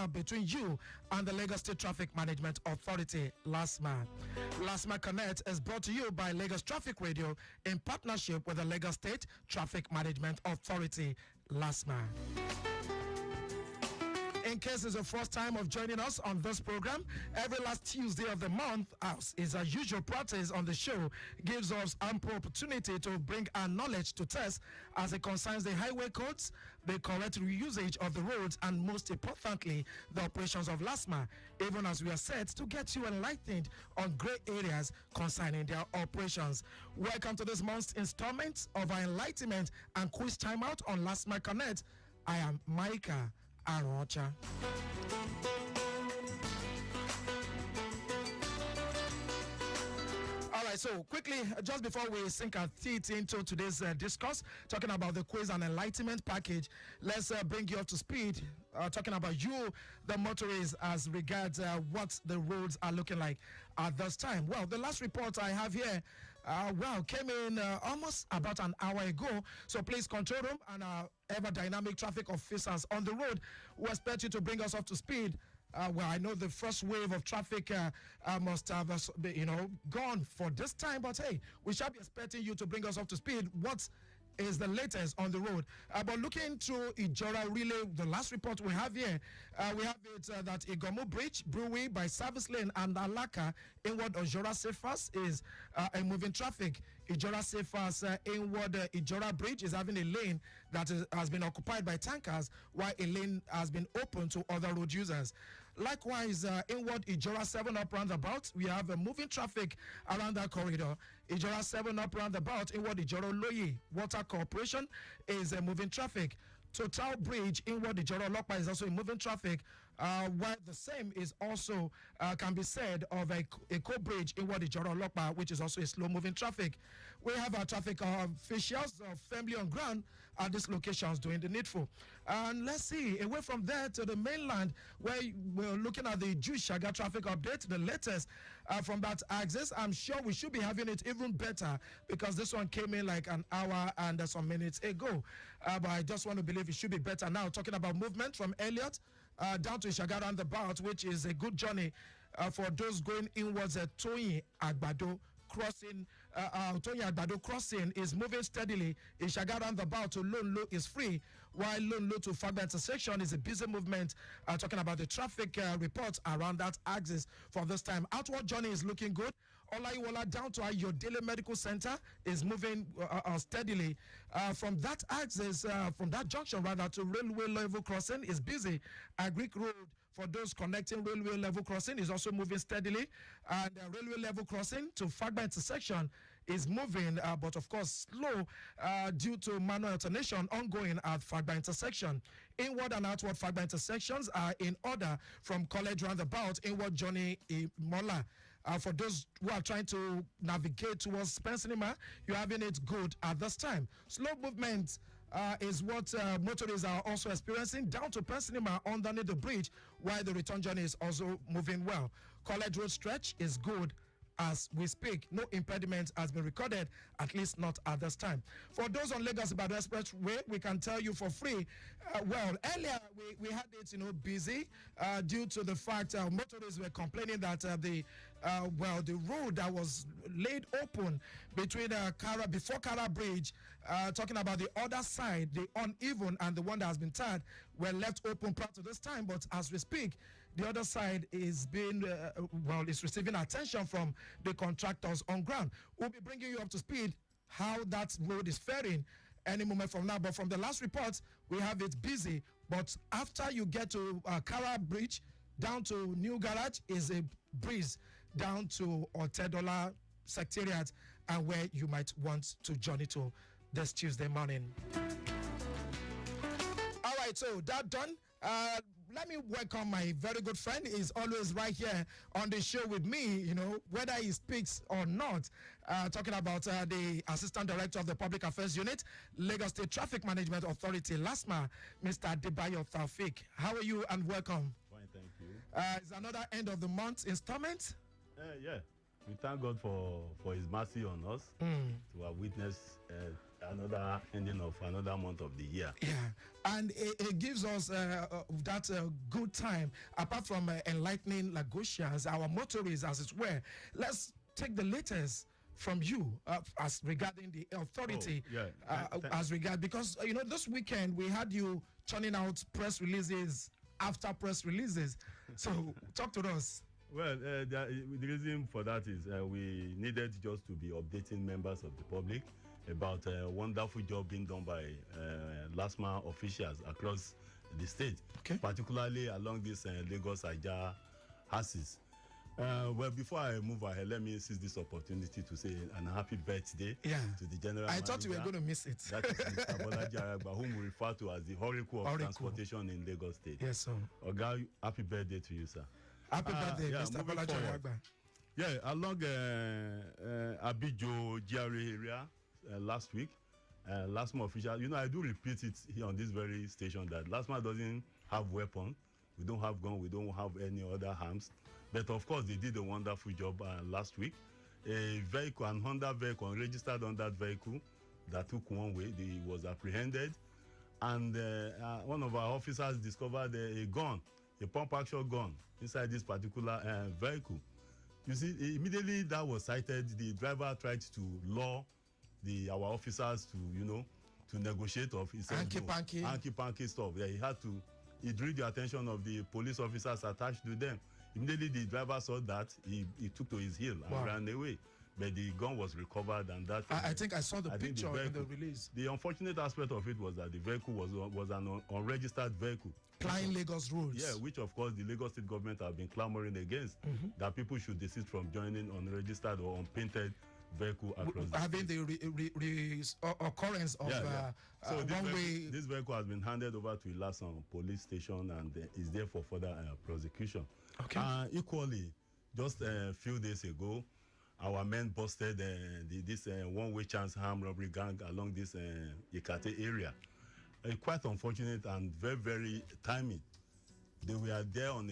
between you and the Lagos State Traffic Management Authority, Lastma. Lastma Connect is brought to you by Lagos Traffic Radio in partnership with the Lagos State Traffic Management Authority, Lastma. In case it's the first time of joining us on this program, every last Tuesday of the month, as is our usual practice on the show, gives us ample opportunity to bring our knowledge to test as it concerns the highway codes, the correct usage of the roads, and most importantly, the operations of Lastma, even as we are set to get you enlightened on great areas concerning their operations. Welcome to this month's installment of our enlightenment and quiz timeout on Lastma Connect. I am Micah Aruocha. All right, so quickly, just before we sink our teeth into today's discourse, talking about the quiz and enlightenment package, let's bring you up to speed, talking about you, the motorists, as regards what the roads are looking like at this time. Well, the last report I have here, came in almost about an hour ago. So please, control room and ever dynamic traffic officers on the road, we expect you to bring us up to speed. I know the first wave of traffic must have, gone for this time, but hey, we shall be expecting you to bring us up to speed. What is the latest on the road? But looking through Ijora Relay, the last report we have here, we have it that Igomu Bridge, Brewery by Service Lane and Alaka, inward Ijora Safas is a moving traffic. Ijora Safas inward Ijora Bridge is having a lane that has been occupied by tankers, while a lane has been open to other road users. Likewise, inward Ijora 7 up roundabout, we have a moving traffic around that corridor. Ijora 7 up roundabout, inward Ijora Loye Water Corporation is a moving traffic. Total Bridge inward Ijora Lokpa is also a moving traffic, while the same is also can be said of a co-bridge inward Ijora Lokpa, which is also a slow moving traffic. We have our traffic officials firmly on ground at these locations doing the needful. And let's see, away from there to the mainland, where we're looking at the Jewish Shaga traffic update, the latest from that axis. I'm sure we should be having it even better because this one came in like an hour and some minutes ago. But I just want to believe it should be better now. Talking about movement from Elliott down to Ishaga roundabout, which is a good journey for those going inwards at Toyin Agbado crossing. Toyin Agbado crossing is moving steadily. Ishaga roundabout to Lonlo is free, while Lonlo to Fagba intersection is a busy movement. Talking about the traffic reports around that axis for this time. Outward journey is looking good. Olaiwola down to Ayodele Medical Center is moving steadily. From that axis, from that junction rather, to railway level crossing is busy. Agric Road for those connecting railway level crossing is also moving steadily. And railway level crossing to Fagba intersection is moving, but of course slow due to manual alternation ongoing at Fagba intersection. Inward and outward Fagba intersections are in order from College roundabout, inward journey Mola. For those who are trying to navigate towards Pensinema, you're having it good at this time. Slow movement is what motorists are also experiencing down to Pensinema underneath the bridge, while the return journey is also moving well. College Road stretch is good as we speak. No impediment has been recorded, at least not at this time. For those on Lagos Ibadan Expressway, we can tell you for free. Earlier we had it, busy due to the fact motorists were complaining that the road that was laid open between before Kara Bridge, talking about the other side, the uneven and the one that has been tarred, were left open prior to this time. But as we speak, the other side is being is receiving attention from the contractors on ground. We'll be bringing you up to speed how that road is faring any moment from now. But from the last report, we have it busy. But after you get to Kara Bridge down to New Garage is a breeze down to Otedola Secretariat, and where you might want to journey to this Tuesday morning. All right, so that done. Let me welcome my very good friend. He's always right here on the show with me, whether he speaks or not. Talking about the Assistant Director of the Public Affairs Unit, Lagos State Traffic Management Authority, Lastma, Mr. Adebayo Taufik. How are you and welcome? Fine, thank you. It's another end of the month installment. Yeah, we thank God for His mercy on us to have witnessed another ending of another month of the year. Yeah, and it gives us that good time. Apart from enlightening Lagosians, our motorists, as it were, let's take the latest from you as regarding the authority, as regard, because this weekend we had you churning out press releases after press releases. So talk to us. Well, the reason for that is we needed just to be updating members of the public about a wonderful job being done by Lastma officials across the state, particularly along this Lagos-Ajah axis. Well, before I move ahead, let me seize this opportunity to say an happy birthday to the general manager. I thought you were going to miss it. That is Mr. Bolaji Aragba, whom we refer to as the Oracle of Transportation in Lagos State. Yes, sir. Oga, happy birthday to you, sir. Happy birthday, Mr. Bolaji Aragba. Yeah, along Abijo GRA area last week, Lastma official, I do repeat it here on this very station that Lastma doesn't have weapons. We don't have guns. We don't have any other arms. But of course, they did a wonderful job last week. A vehicle, an Honda vehicle, unregistered on that vehicle that took one way, was apprehended. And one of our officers discovered a gun, a pump-action gun, inside this particular vehicle. You see, immediately that was cited, the driver tried to lure our officers to negotiate of his hanky-panky stuff. Yeah, he drew the attention of the police officers attached to them. Immediately the driver saw that, he took to his heel and ran away. But the gun was recovered, and that I think I saw the picture in the release. The unfortunate aspect of it was that the vehicle was an unregistered vehicle. Plying Lagos roads. Yeah, which of course the Lagos State government have been clamoring against, that people should desist from joining unregistered or unpainted vehicle across having the occurrence of so one-way. This vehicle has been handed over to Ilasan police station and is there for further prosecution. Equally, just a few days ago, our men busted this one-way chance harm robbery gang along this Ikate area. Quite unfortunate and very, very timely. They were there on a